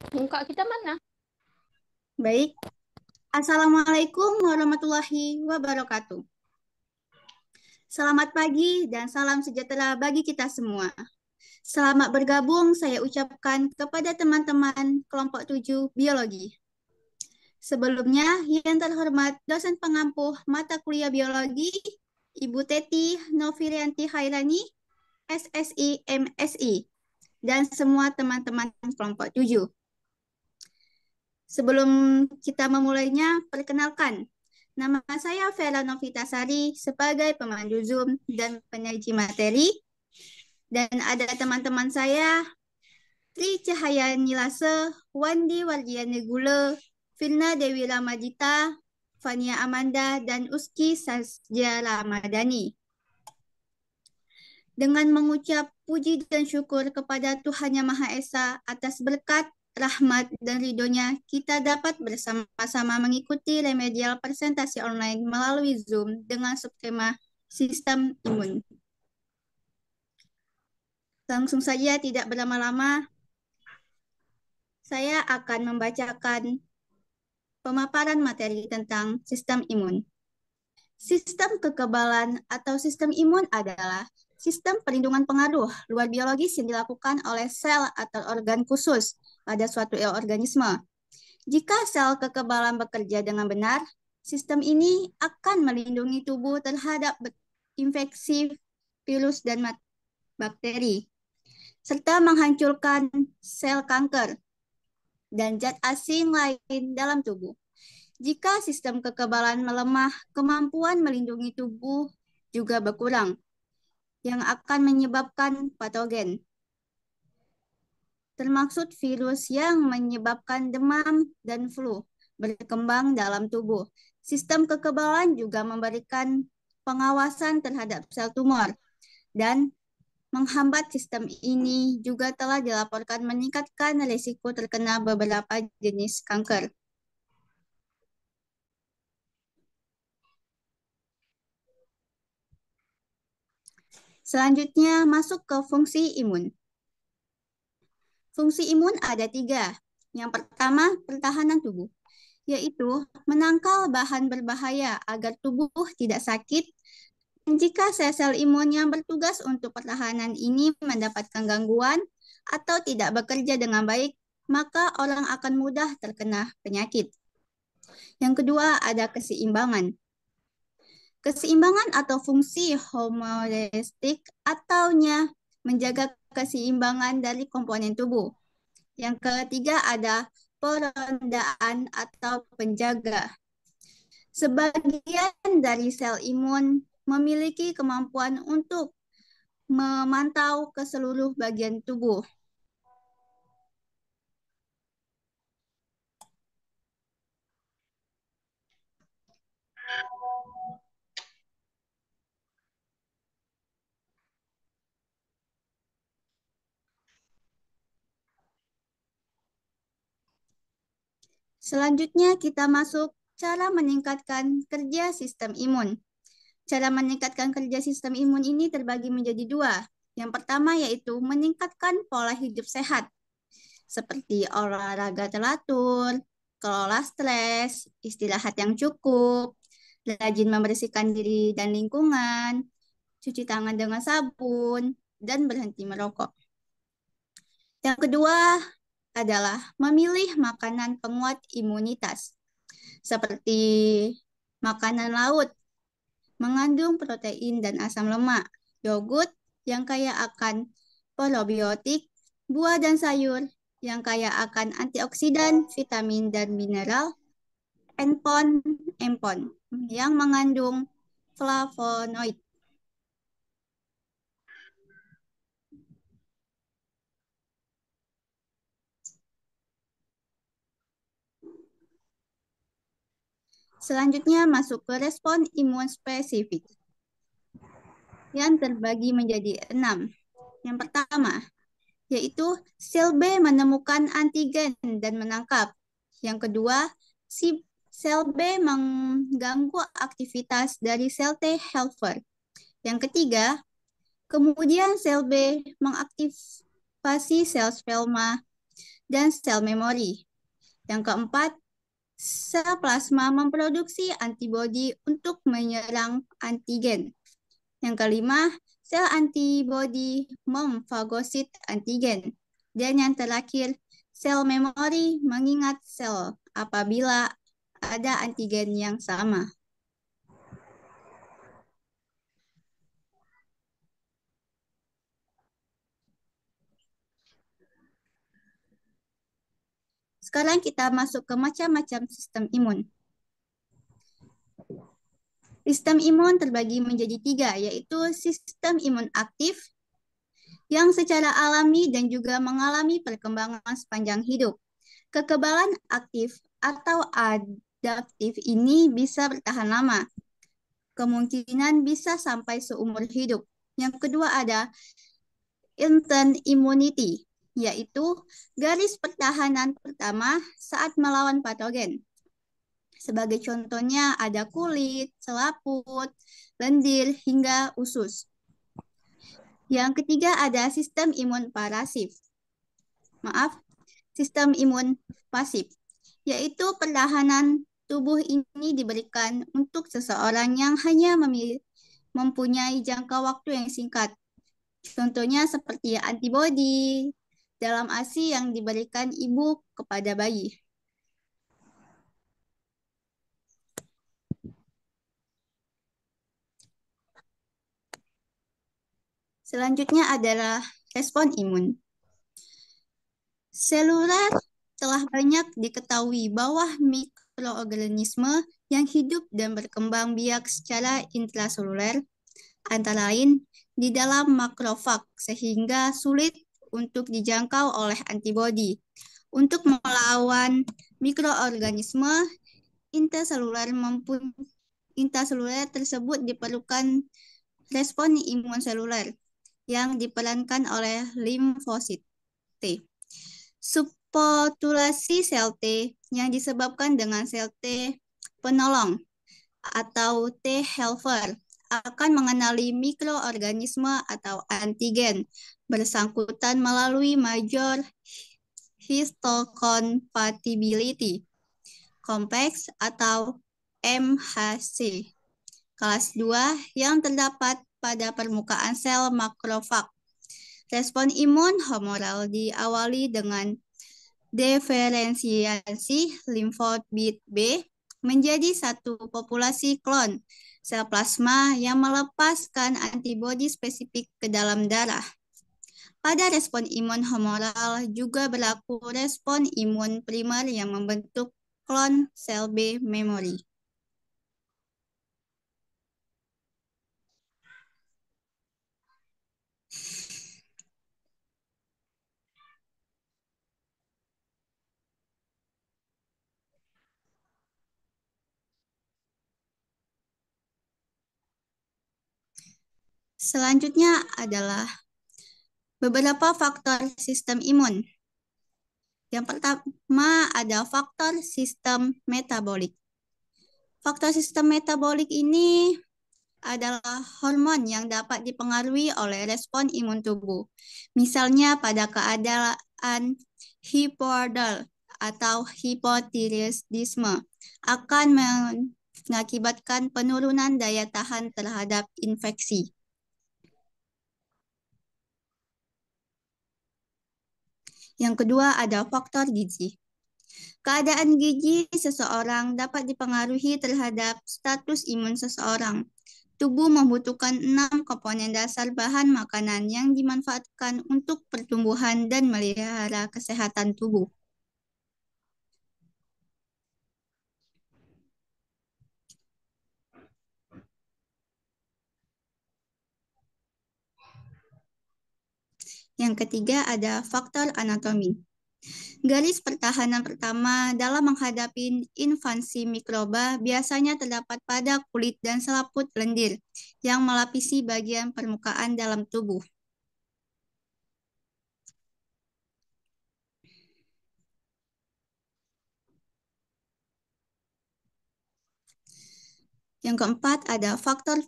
Muka kita mana? Baik, Assalamualaikum warahmatullahi wabarakatuh. Selamat pagi dan salam sejahtera bagi kita semua. Selamat bergabung saya ucapkan kepada teman-teman kelompok 7 biologi. Sebelumnya, yang terhormat dosen pengampu mata kuliah biologi, Ibu Teti Novirianti Hairani, SSI MSI, dan semua teman-teman kelompok 7. Sebelum kita memulainya, perkenalkan, nama saya Vera Novitasari sebagai pemandu Zoom dan penyaji materi. Dan ada teman-teman saya, Tri Cahaya Nilase, Wandi Wardiana Gule, Firna Dewi Ramadita, Fania Amanda, dan Uski Sasja Ramadhani. Dengan mengucap puji dan syukur kepada Tuhan Yang Maha Esa atas berkat, rahmat, dan ridhonya, kita dapat bersama-sama mengikuti remedial presentasi online melalui Zoom dengan subtema sistem imun. Langsung saja, tidak berlama-lama, saya akan membacakan pemaparan materi tentang sistem imun. Sistem kekebalan atau sistem imun adalah sistem perlindungan pengaruh luar biologis yang dilakukan oleh sel atau organ khusus pada suatu organisme. Jika sel kekebalan bekerja dengan benar, sistem ini akan melindungi tubuh terhadap infeksi virus dan bakteri, serta menghancurkan sel kanker dan zat asing lain dalam tubuh. Jika sistem kekebalan melemah, kemampuan melindungi tubuh juga berkurang, yang akan menyebabkan patogen, termasuk virus yang menyebabkan demam dan flu, berkembang dalam tubuh. Sistem kekebalan juga memberikan pengawasan terhadap sel tumor, dan menghambat sistem ini juga telah dilaporkan meningkatkan risiko terkena beberapa jenis kanker. Selanjutnya masuk ke fungsi imun. Fungsi imun ada 3. Yang pertama, pertahanan tubuh, yaitu menangkal bahan berbahaya agar tubuh tidak sakit. Dan jika sel-sel imun yang bertugas untuk pertahanan ini mendapatkan gangguan atau tidak bekerja dengan baik, maka orang akan mudah terkena penyakit. Yang kedua, ada keseimbangan. Keseimbangan atau fungsi homeostatik ataunya menjaga keseimbangan dari komponen tubuh. Yang ketiga ada perondaan atau penjaga. Sebagian dari sel imun memiliki kemampuan untuk memantau ke seluruh bagian tubuh. Selanjutnya kita masuk cara meningkatkan kerja sistem imun. Cara meningkatkan kerja sistem imun ini terbagi menjadi 2. Yang pertama yaitu meningkatkan pola hidup sehat, seperti olahraga teratur, kelola stres, istirahat yang cukup, rajin membersihkan diri dan lingkungan, cuci tangan dengan sabun, dan berhenti merokok. Yang kedua adalah memilih makanan penguat imunitas, seperti makanan laut, mengandung protein dan asam lemak, yogurt yang kaya akan probiotik, buah dan sayur yang kaya akan antioksidan, vitamin dan mineral, empon yang mengandung flavonoid. Selanjutnya masuk ke respon imun spesifik yang terbagi menjadi 6. Yang pertama, yaitu sel B menemukan antigen dan menangkap. Yang kedua, si sel B mengganggu aktivitas dari sel T helper. Yang ketiga, kemudian sel B mengaktifasi sel sperma dan sel memori. Yang keempat, sel plasma memproduksi antibodi untuk menyerang antigen. Yang kelima, sel antibodi memfagosit antigen. Dan yang terakhir, sel memori mengingat sel apabila ada antigen yang sama. Sekarang kita masuk ke macam-macam sistem imun. Sistem imun terbagi menjadi tiga, yaitu sistem imun aktif yang secara alami dan juga mengalami perkembangan sepanjang hidup. Kekebalan aktif atau adaptif ini bisa bertahan lama, kemungkinan bisa sampai seumur hidup. Yang kedua ada innate immunity, yaitu garis pertahanan pertama saat melawan patogen. Sebagai contohnya ada kulit, selaput, lendir, hingga usus. Yang ketiga ada sistem imun pasif. Sistem imun pasif, yaitu pertahanan tubuh ini diberikan untuk seseorang yang hanya mempunyai jangka waktu yang singkat. Contohnya seperti antibodi dalam ASI yang diberikan ibu kepada bayi. Selanjutnya adalah respon imun. Seluler telah banyak diketahui bahwa mikroorganisme yang hidup dan berkembang biak secara intraseluler, antara lain di dalam makrofag, sehingga sulit untuk dijangkau oleh antibodi. Untuk melawan mikroorganisme intraseluler tersebut diperlukan respon imun seluler yang diperankan oleh limfosit T. Subpopulasi sel T yang disebabkan dengan sel T penolong atau T helper akan mengenali mikroorganisme atau antigen bersangkutan melalui major histocompatibility complex atau MHC kelas 2 yang terdapat pada permukaan sel makrofag. Respon imun humoral diawali dengan diferensiasi limfoid B menjadi satu populasi klon sel plasma yang melepaskan antibodi spesifik ke dalam darah. Pada respon imun humoral juga berlaku respon imun primer yang membentuk klon sel B memori. Selanjutnya adalah beberapa faktor sistem imun. Yang pertama ada faktor sistem metabolik. Faktor sistem metabolik ini adalah hormon yang dapat dipengaruhi oleh respon imun tubuh. Misalnya pada keadaan hipoadal atau hipotiroidisme akan mengakibatkan penurunan daya tahan terhadap infeksi. Yang kedua ada faktor gizi. Keadaan gizi seseorang dapat dipengaruhi terhadap status imun seseorang. Tubuh membutuhkan 6 komponen dasar bahan makanan yang dimanfaatkan untuk pertumbuhan dan melihara kesehatan tubuh. Yang ketiga ada faktor anatomi. Garis pertahanan pertama dalam menghadapi invasi mikroba biasanya terdapat pada kulit dan selaput lendir yang melapisi bagian permukaan dalam tubuh. Yang keempat ada faktor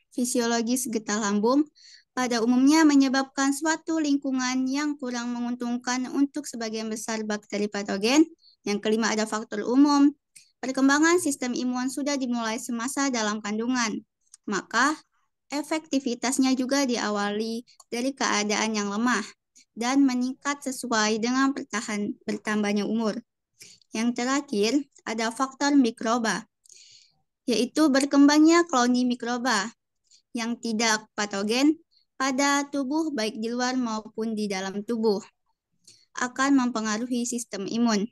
fisiologis getah lambung. pada umumnya menyebabkan suatu lingkungan yang kurang menguntungkan untuk sebagian besar bakteri patogen. Yang kelima ada faktor umum. Perkembangan sistem imun sudah dimulai semasa dalam kandungan, maka efektivitasnya juga diawali dari keadaan yang lemah dan meningkat sesuai dengan bertambahnya umur. Yang terakhir, ada faktor mikroba, yaitu berkembangnya koloni mikroba yang tidak patogen pada tubuh baik di luar maupun di dalam tubuh akan mempengaruhi sistem imun.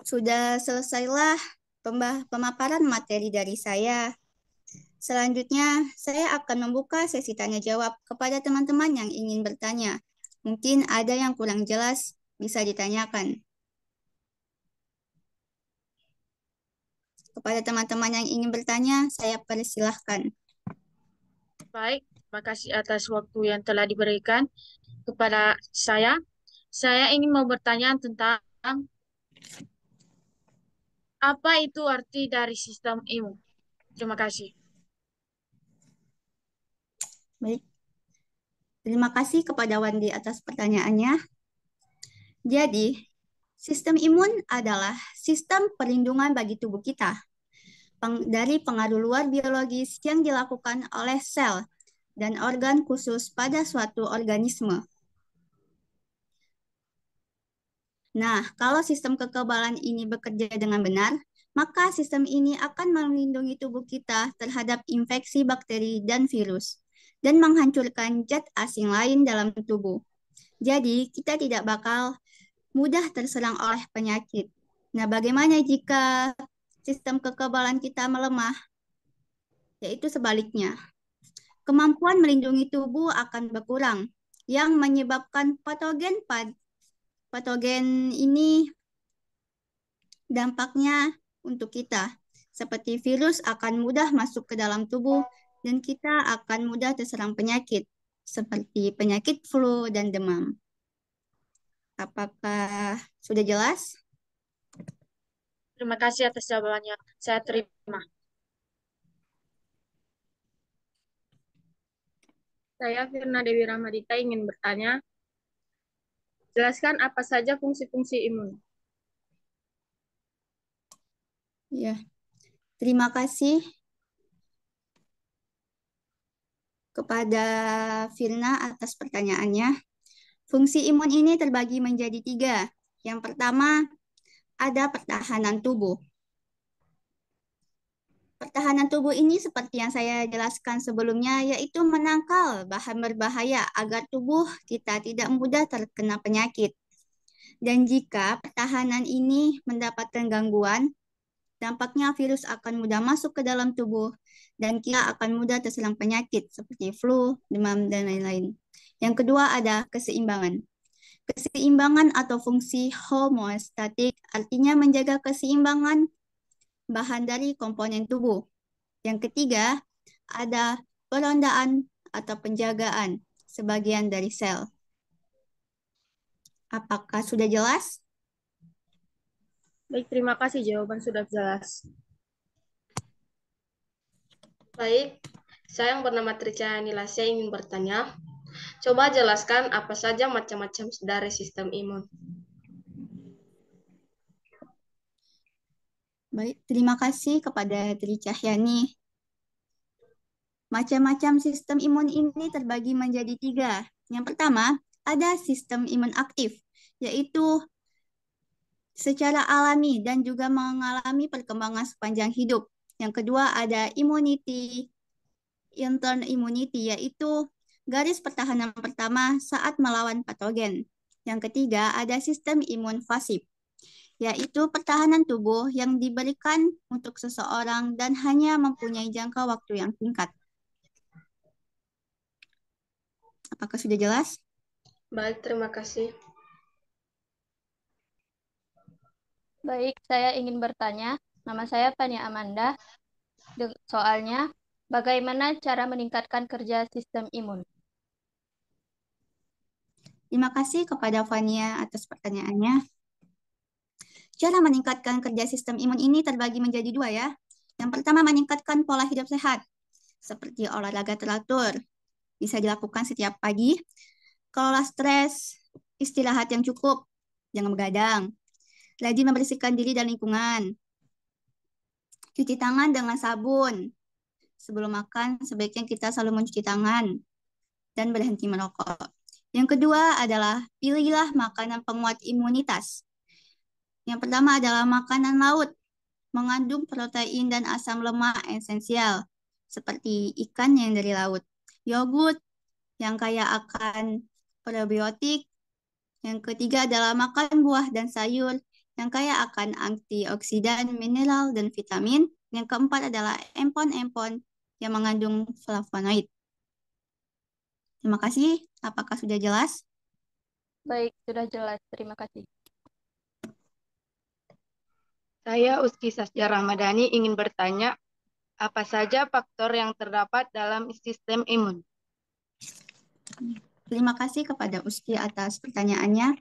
Sudah selesailah pemaparan materi dari saya. Selanjutnya, saya akan membuka sesi tanya jawab kepada teman-teman yang ingin bertanya. Mungkin ada yang kurang jelas, bisa ditanyakan. Kepada teman-teman yang ingin bertanya, saya persilahkan. Baik, terima kasih atas waktu yang telah diberikan kepada saya. Saya ingin mau bertanya tentang apa itu arti dari sistem imun. Terima kasih. Baik, terima kasih kepada Wandi atas pertanyaannya. Jadi, sistem imun adalah sistem perlindungan bagi tubuh kita dari pengaruh luar biologis yang dilakukan oleh sel dan organ khusus pada suatu organisme. Nah, kalau sistem kekebalan ini bekerja dengan benar, maka sistem ini akan melindungi tubuh kita terhadap infeksi bakteri dan virus dan menghancurkan zat asing lain dalam tubuh. Jadi, kita tidak bakal mudah terserang oleh penyakit. Nah, bagaimana jika sistem kekebalan kita melemah? Yaitu sebaliknya. Kemampuan melindungi tubuh akan berkurang, yang menyebabkan patogen ini dampaknya untuk kita. Seperti virus akan mudah masuk ke dalam tubuh dan kita akan mudah terserang penyakit seperti penyakit flu dan demam. Apakah sudah jelas? Terima kasih atas jawabannya. Saya terima. Saya Firna Dewi Ramadita ingin bertanya, jelaskan apa saja fungsi-fungsi imun. Ya, terima kasih kepada Firna atas pertanyaannya. Fungsi imun ini terbagi menjadi tiga. Yang pertama, ada pertahanan tubuh. Pertahanan tubuh ini seperti yang saya jelaskan sebelumnya, yaitu menangkal bahan berbahaya agar tubuh kita tidak mudah terkena penyakit. Dan jika pertahanan ini mendapatkan gangguan, dampaknya virus akan mudah masuk ke dalam tubuh dan kita akan mudah terserang penyakit seperti flu, demam, dan lain-lain. Yang kedua ada keseimbangan. Keseimbangan atau fungsi homeostatik artinya menjaga keseimbangan bahan dari komponen tubuh. Yang ketiga, ada perondaan atau penjagaan sebagian dari sel. Apakah sudah jelas? Baik, terima kasih. Jawaban sudah jelas. Baik, saya yang bernama Tricaya Nila, saya ingin bertanya. Coba jelaskan apa saja macam-macam dari sistem imun. Baik, terima kasih kepada Tri Cahyani. Macam-macam sistem imun ini terbagi menjadi tiga. Yang pertama, ada sistem imun aktif, yaitu secara alami dan juga mengalami perkembangan sepanjang hidup. Yang kedua, ada internal immunity, yaitu garis pertahanan pertama saat melawan patogen. Yang ketiga, ada sistem imun pasif, yaitu pertahanan tubuh yang diberikan untuk seseorang dan hanya mempunyai jangka waktu yang singkat. Apakah sudah jelas? Baik, terima kasih. Baik, saya ingin bertanya. Nama saya Fania Amanda. Soalnya, bagaimana cara meningkatkan kerja sistem imun? Terima kasih kepada Fania atas pertanyaannya. Cara meningkatkan kerja sistem imun ini terbagi menjadi dua ya. Yang pertama meningkatkan pola hidup sehat, seperti olahraga teratur, bisa dilakukan setiap pagi. Kelola stres, istirahat yang cukup, jangan begadang. Rajin membersihkan diri dan lingkungan. Cuci tangan dengan sabun. Sebelum makan, sebaiknya kita selalu mencuci tangan dan berhenti merokok. Yang kedua adalah pilihlah makanan penguat imunitas. Yang pertama adalah makanan laut, mengandung protein dan asam lemak esensial, seperti ikan yang dari laut, yogurt yang kaya akan probiotik. Yang ketiga adalah makan buah dan sayur yang kaya akan antioksidan, mineral, dan vitamin. Yang keempat adalah empon-empon yang mengandung flavonoid. Terima kasih. Apakah sudah jelas? Baik, sudah jelas. Terima kasih. Saya Uski Sasja Ramadhani ingin bertanya, apa saja faktor yang terdapat dalam sistem imun? Terima kasih kepada Uski atas pertanyaannya.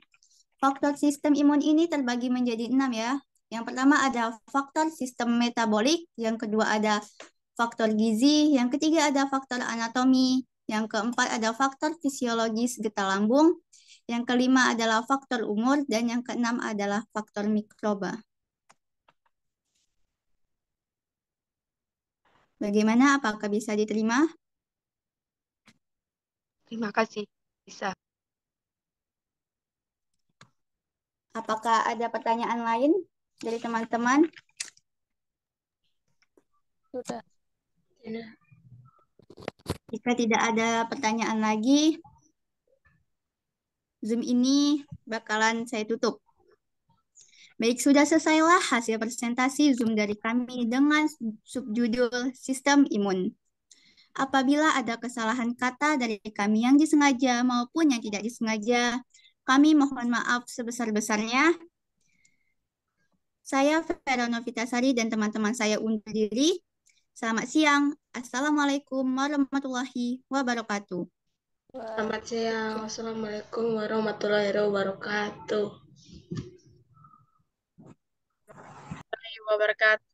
Faktor sistem imun ini terbagi menjadi 6 ya. Yang pertama ada faktor sistem metabolik, yang kedua ada faktor gizi, yang ketiga ada faktor anatomi, yang keempat ada faktor fisiologis getah lambung, yang kelima adalah faktor umur, dan yang keenam adalah faktor mikroba. Bagaimana? Apakah bisa diterima? Terima kasih. Bisa. Apakah ada pertanyaan lain dari teman-teman? Sudah. Jika tidak ada pertanyaan lagi, Zoom ini bakalan saya tutup. Baik, sudah selesailah hasil presentasi Zoom dari kami dengan subjudul Sistem Imun. Apabila ada kesalahan kata dari kami yang disengaja maupun yang tidak disengaja, kami mohon maaf sebesar-besarnya. Saya Vera Novitasari dan teman-teman saya undur diri. Selamat siang. Assalamualaikum warahmatullahi wabarakatuh. Selamat siang. Wassalamualaikum warahmatullahi wabarakatuh. Wabarakatuh.